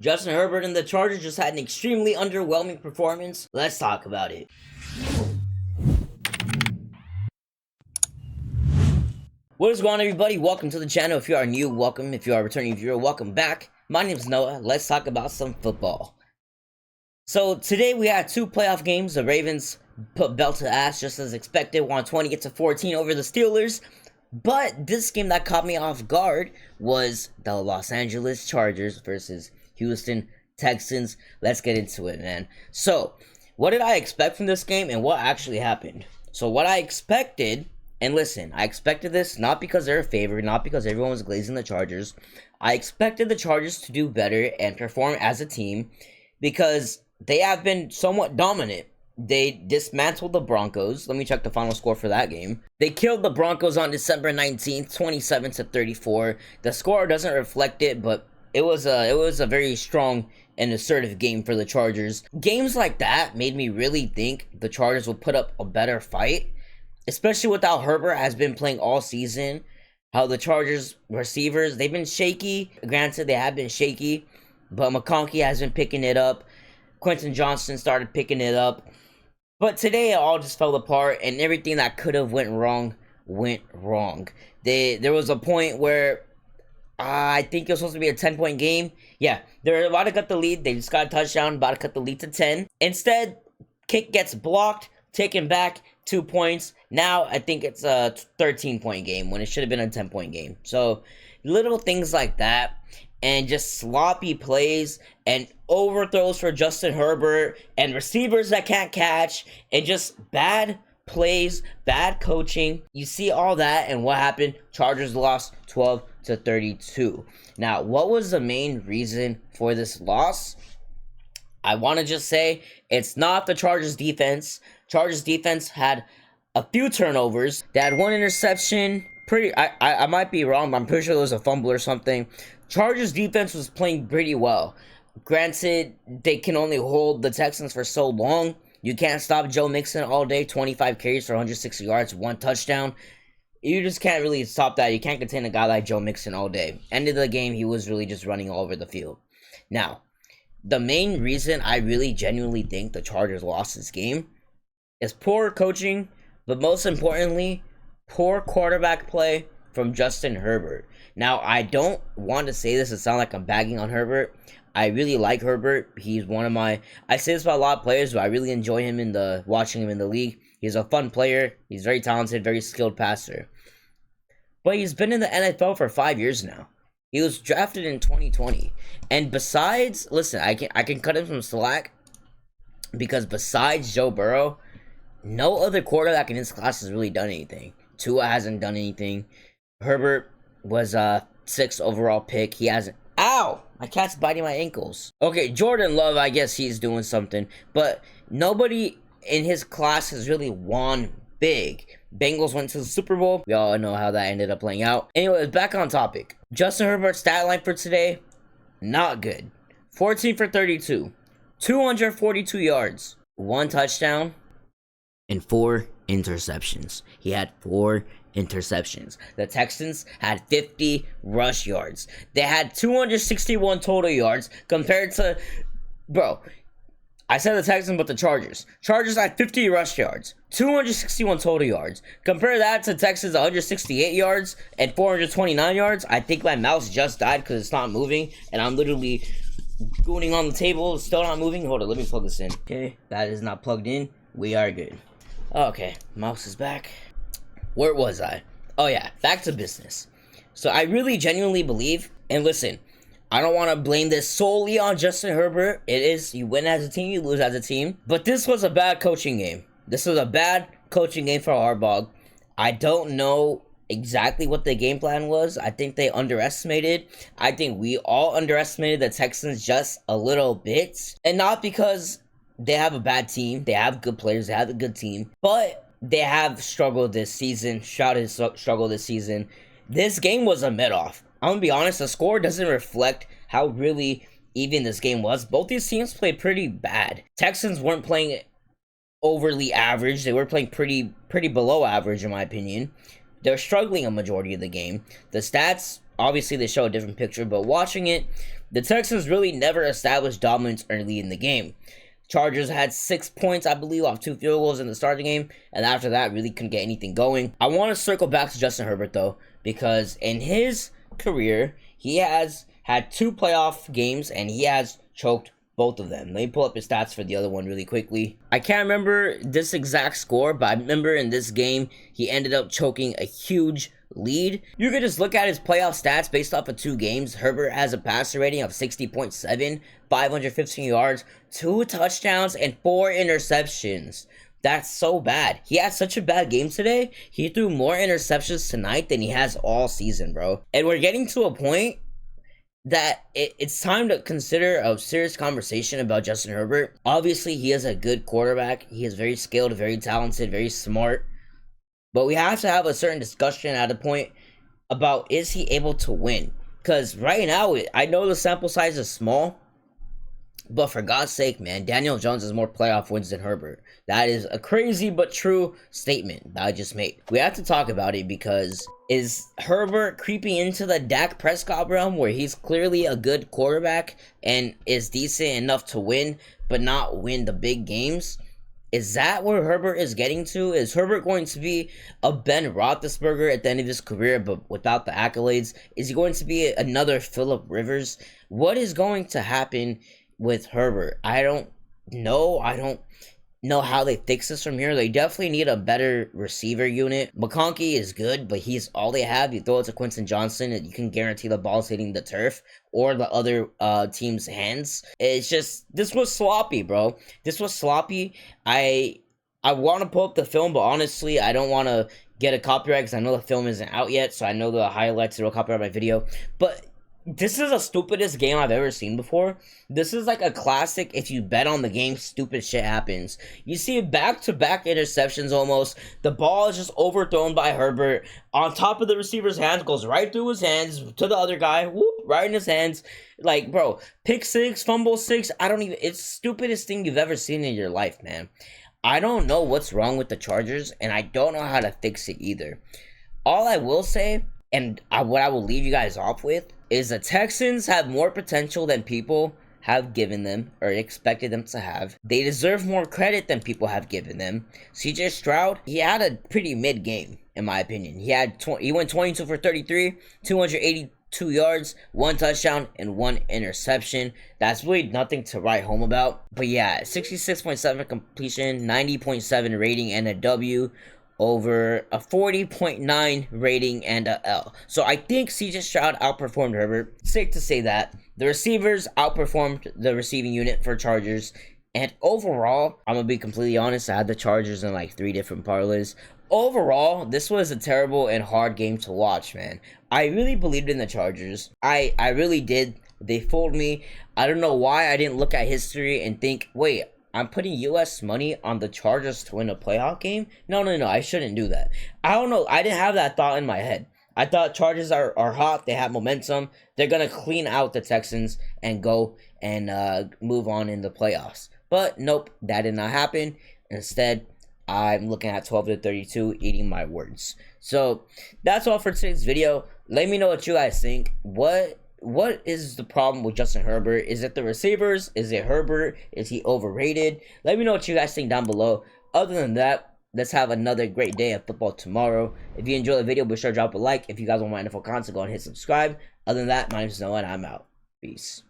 Justin Herbert and the Chargers just had an extremely underwhelming performance. Let's talk about it. What is going on, everybody? Welcome to the channel. If you are new, welcome. If you are a returning viewer, welcome back. My name is Noah. Let's talk about some football. So today we had two playoff games. The Ravens put belt to ass just as expected, 120-14 over the Steelers. But this game that caught me off guard was the Los Angeles Chargers versus Houston Texans. Let's get into it, man. So, what did I expect from this game and what actually happened? So, what I expected, and listen, I expected this not because they're a favorite, not because everyone was glazing the Chargers. I expected the Chargers to do better and perform as a team because they have been somewhat dominant. They dismantled the Broncos. Let me check the final score for that game. They killed the Broncos on December 19th, 27-34. The score doesn't reflect it, but it was a very strong and assertive game for the Chargers. Games like that made me really think the Chargers would put up a better fight, especially with how Herbert has been playing all season. How the Chargers receivers, they've been shaky. Granted, they have been shaky, but McConkey has been picking it up. Quentin Johnston started picking it up. But today, it all just fell apart, and everything that could have went wrong. There was a point where I think it was supposed to be a 10-point game. Yeah, they were about to cut the lead. They just got a touchdown, about to cut the lead to 10. Instead, kick gets blocked, taken back, 2 points. Now, I think it's a 13-point game when it should have been a 10-point game. So, little things like that. And just sloppy plays and overthrows for Justin Herbert and receivers that can't catch and just bad plays, bad coaching. You see all that, and what happened? Chargers lost 12-32. Now, what was the main reason for this loss? I want to just say it's not the Chargers defense. Chargers defense had a few turnovers. They had one interception. I might be wrong, but I'm pretty sure it was a fumble or something. Chargers defense was playing pretty well. Granted, they can only hold the Texans for so long. You can't stop Joe Mixon all day. 25 carries for 160 yards, 1 touchdown. You just can't really stop that. You can't contain a guy like Joe Mixon all day. End of the game, he was really just running all over the field. Now, the main reason I really genuinely think the Chargers lost this game is poor coaching, but most importantly, poor quarterback play from Justin Herbert. Now, I don't want to say this to sound like I'm bagging on Herbert. I really like Herbert. He's one of my... I say this about a lot of players, but I really enjoy him watching him in the league. He's a fun player. He's very talented, very skilled passer. But he's been in the NFL for 5 years now. He was drafted in 2020. And besides... Listen, I can cut him some slack. Because besides Joe Burrow, no other quarterback in his class has really done anything. Tua hasn't done anything. Herbert was a 6th overall pick. He hasn't... Ow! My cat's biting my ankles. Okay, Jordan Love, I guess he's doing something. But nobody in his class has really won big. Bengals went to the Super Bowl. We all know how that ended up playing out. Anyways, back on topic. Justin Herbert's stat line for today, not good. 14 for 32. 242 yards. 1 touchdown. And 4 interceptions. He had 4 interceptions. The Texans had 50 rush yards. They had 261 total yards compared to... Bro, I said the Texans, but the Chargers. Chargers had 50 rush yards. 261 total yards. Compare that to Texans' 168 yards and 429 yards. I think my mouse just died because it's not moving. And I'm literally gooning on the table. It's still not moving. Hold on, let me plug this in. Okay, that is not plugged in. We are good. Okay, mouse is back. Where was I? Oh yeah, back to business. So I really genuinely believe, and listen, I don't want to blame this solely on Justin Herbert. It is, you win as a team, you lose as a team. But this was a bad coaching game. This was a bad coaching game for Harbaugh. I don't know exactly what the game plan was. I think they underestimated. I think we all underestimated the Texans just a little bit. And not because they have a bad team. They have good players. They have a good team. But they have struggled this season. Stroud has struggled this season. This game was a mid-off. I'm going to be honest. The score doesn't reflect how really even this game was. Both these teams played pretty bad. Texans weren't playing overly average. They were playing pretty below average, in my opinion. They're struggling a majority of the game. The stats obviously they show a different picture, but watching it, the Texans really never established dominance early in the game. Chargers had 6 points, I believe, off 2 field goals in the start of the game, and after that, really couldn't get anything going. I want to circle back to Justin Herbert, though, because in his career, he has had 2 playoff games, and he has choked both of them. Let me pull up his stats for the other one really quickly. I can't remember this exact score, but I remember in this game, he ended up choking a huge lead. You could just look at his playoff stats based off of 2 games. Herbert has a passer rating of 60.7, 515 yards, 2 touchdowns, and 4 interceptions. That's so bad. He had such a bad game today. He threw more interceptions tonight than he has all season, bro. And we're getting to a point that it's time to consider a serious conversation about Justin Herbert. Obviously, he is a good quarterback. He is very skilled, very talented, very smart. But we have to have a certain discussion at a point about, is he able to win? Because right now, I know the sample size is small, but for God's sake, man, Daniel Jones has more playoff wins than Herbert. That is a crazy but true statement that I just made. We have to talk about it because is Herbert creeping into the Dak Prescott realm where he's clearly a good quarterback and is decent enough to win, but not win the big games? Is that where Herbert is getting to? Is Herbert going to be a Ben Roethlisberger at the end of his career, but without the accolades? Is he going to be another Phillip Rivers? What is going to happen with Herbert? I don't know. I don't know how they fix this from here. They definitely need a better receiver unit. McConkey is good, but he's all they have. You throw it to Quentin Johnson and you can guarantee the ball's hitting the turf or the other team's hands. It's just, this was sloppy, bro. This was sloppy. I want to pull up the film, but honestly, I don't want to get a copyright because I know the film isn't out yet, so I know the highlights will copyright my video. But this is the stupidest game I've ever seen before. This is like a classic, if you bet on the game, stupid shit happens. You see back-to-back interceptions almost. The ball is just overthrown by Herbert. On top of the receiver's hands, goes right through his hands to the other guy. Whoop, right in his hands. Like, bro, pick 6, fumble 6. It's the stupidest thing you've ever seen in your life, man. I don't know what's wrong with the Chargers, and I don't know how to fix it either. All I will say, and what I will leave you guys off with, is the Texans have more potential than people have given them or expected them to have. They deserve more credit than people have given them. CJ Stroud, he had a pretty mid game, in my opinion. He went 22 for 33, 282 yards, 1 touchdown, and 1 interception. That's really nothing to write home about. But yeah, 66.7 completion, 90.7 rating, and a W over a 40.9 rating and a L. So I think CJ Stroud outperformed Herbert. Safe to say that. The receivers outperformed the receiving unit for Chargers. And overall, I'm going to be completely honest, I had the Chargers in like 3 different parlays. Overall, this was a terrible and hard game to watch, man. I really believed in the Chargers. I really did. They fooled me. I don't know why I didn't look at history and think, wait, I'm putting U.S. money on the Chargers to win a playoff game? No, I shouldn't do that. I don't know. I didn't have that thought in my head. I thought Chargers are hot. They have momentum. They're going to clean out the Texans and go and move on in the playoffs. But nope, that did not happen. Instead, I'm looking at 12-32, eating my words. So that's all for today's video. Let me know what you guys think. What is the problem with Justin Herbert? Is it the receivers? Is it Herbert? Is he overrated? Let me know what you guys think down below. Other than that, let's have another great day of football tomorrow. If you enjoyed the video, be sure to drop a like. If you guys want more NFL content, go ahead and hit subscribe. Other than that, my name is Noah and I'm out. Peace.